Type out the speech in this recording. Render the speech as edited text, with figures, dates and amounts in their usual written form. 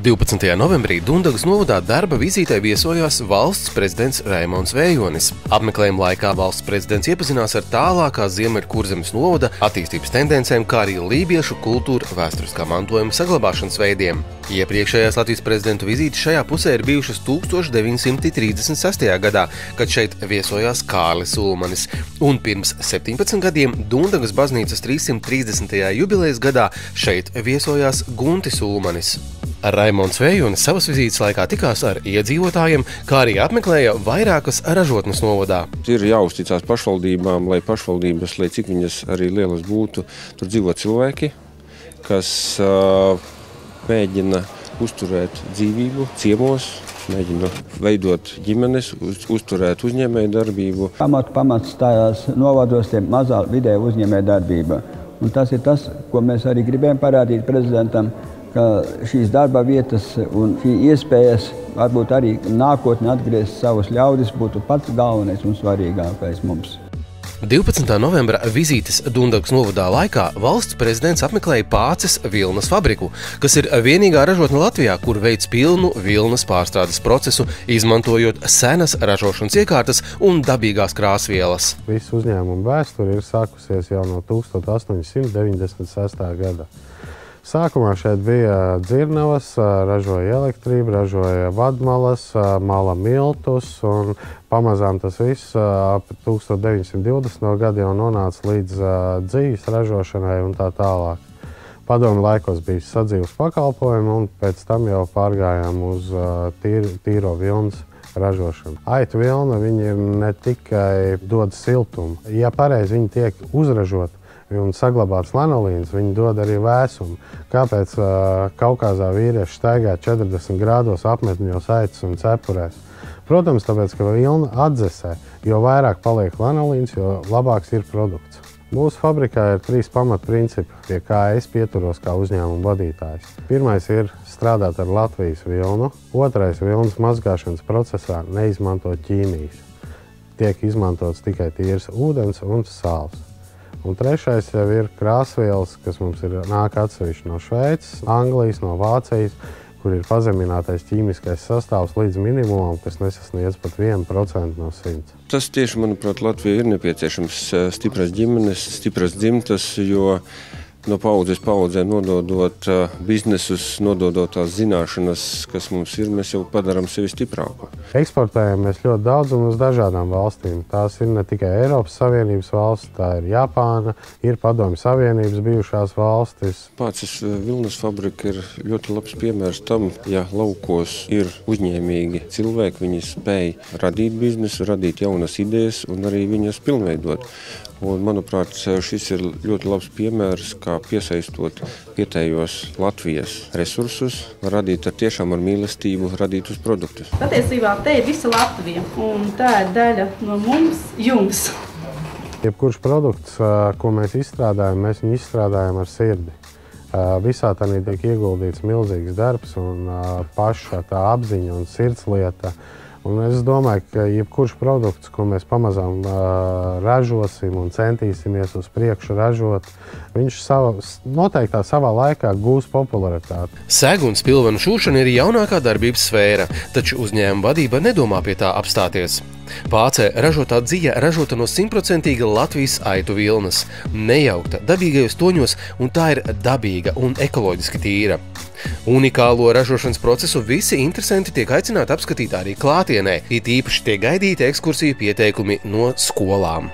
12. novembrī Dundagas novadā darba vizītē viesojās valsts prezidents Raimonds Vējonis. Apmeklējuma laikā valsts prezidents iepazinās ar tālākās Ziemeļkurzemes novada attīstības tendencēm, kā arī lībiešu kultūra vēsturiskā mantojuma saglabāšanas veidiem. Iepriekšējās Latvijas prezidentu vizītes šajā pusē ir bijušas 1936. gadā, kad šeit viesojās Kārlis Ulmanis, un pirms 17 gadiem Dundagas baznīcas 330. jubilejas gadā šeit viesojās Guntis Ulmanis. Raimonds Vējonis savas vizītes laikā tikās ar iedzīvotājiem, kā arī apmeklēja vairākas ražotnes novadā. Ir jāuzticās pašvaldībām, lai pašvaldības, lai cik viņas arī lielas būtu, tur dzīvo cilvēki, kas mēģina uzturēt dzīvību ciemos, mēģina veidot ģimenes, uzturēt uzņēmēju darbību. Pamats stājās novados tie mazā vidēja uzņēmēju darbība. Un tas ir tas, ko mēs arī gribējām parādīt prezidentam, ka šīs darba vietas un šī iespējas varbūt arī nākotnē atgriezt savus ļaudis būtu pats galvenais un svarīgākais mums. 12. novembra vizītes Dundagas novadā laikā valsts prezidents apmeklēja Pāces vilnas fabriku, kas ir vienīgā ražotne Latvijā, kur veids pilnu vilnas pārstrādes procesu, izmantojot senas ražošanas iekārtas un dabīgās krāsvielas. Visu uzņēmumu vēsture ir sākusies jau no 1896. gada. Sākumā šeit bija dzirnavas, ražoja elektrību, ražoja vadmalas, mala miltus, un pamazām tas viss ap 1920. gadu jau nonāca līdz dzīves ražošanai un tā tālāk. Padomju laikos bija sadzīves pakalpojumi, un pēc tam jau pārgājām uz tīro vilnas ražošanu. Aitu vilna viņi ne tikai dod siltumu, ja pareizi viņi tiek uzražot un saglabāts lanolīns, viņi dod arī vēsumu. Kāpēc Kaukazā vīrieši staigā 40 grādos apmetņos aitas un cepurēs? Protams, tāpēc, ka vilna atdzesē, jo vairāk paliek lanolīns, jo labāks ir produkts. Mūsu fabrikā ir 3 pamatprincipi, pie kā es pieturos kā uzņēmuma vadītājs. Pirmais ir strādāt ar Latvijas vilnu, otrais vilnas mazgāšanas procesā neizmantot ķīmijas. Tiek izmantots tikai tīrs ūdens un sāls. Un trešais jau ir krāsvielas, kas mums nāk atsevišķi no Šveices, Anglijas, no Vācijas, kur ir pazeminātais ķīmiskais sastāvs līdz minimumam, kas nesasniedz pat 1% no 100. Tas tieši, manuprāt, Latvijai ir nepieciešams stipras ģimenes, stipras dzimtas, jo no paudzes paudzē nododot biznesus, nododot tās zināšanas, kas mums ir, mēs jau padarām sevi stiprāku. Eksportējam mēs ļoti daudz un uz dažādām valstīm. Tās ir ne tikai Eiropas Savienības valsts, tā ir Japāna, ir Padomju Savienības bijušās valstis. Pāces vilnas fabrika ir ļoti labs piemērs tam, ja laukos ir uzņēmīgi cilvēki, viņi spēj radīt biznesu, radīt jaunas idejas un arī viņas pilnveidot. Un, manuprāt, šis ir ļoti labs piemērs, kā piesaistot vietējos Latvijas resursus, radīt tiešām ar mīlestību radītus produktus. Patiesībā te ir visa Latvija, un tā ir daļa no mums, jums. Jebkurš produkts, ko mēs izstrādājam, mēs viņu izstrādājam ar sirdi. Visā tādā tiek ieguldīts milzīgs darbs un paša tā apziņa un sirdslieta. Un es domāju, ka jebkurš produkts, ko mēs pamazām ražosim un centīsimies uz priekšu ražot, viņš noteiktā savā laikā gūs popularitāti. Segu un spilvenu šūšana ir jaunākā darbības sfēra, taču uzņēmuma vadība nedomā pie tā apstāties. Pācē ražotā dzija ražota no 100% Latvijas aitu vilnas, nejaukta dabīgajos toņos, un tā ir dabīga un ekoloģiski tīra. Unikālo ražošanas procesu visi interesanti tiek aicināti apskatīt arī klātienē, it īpaši tiek gaidīti ekskursiju pieteikumi no skolām.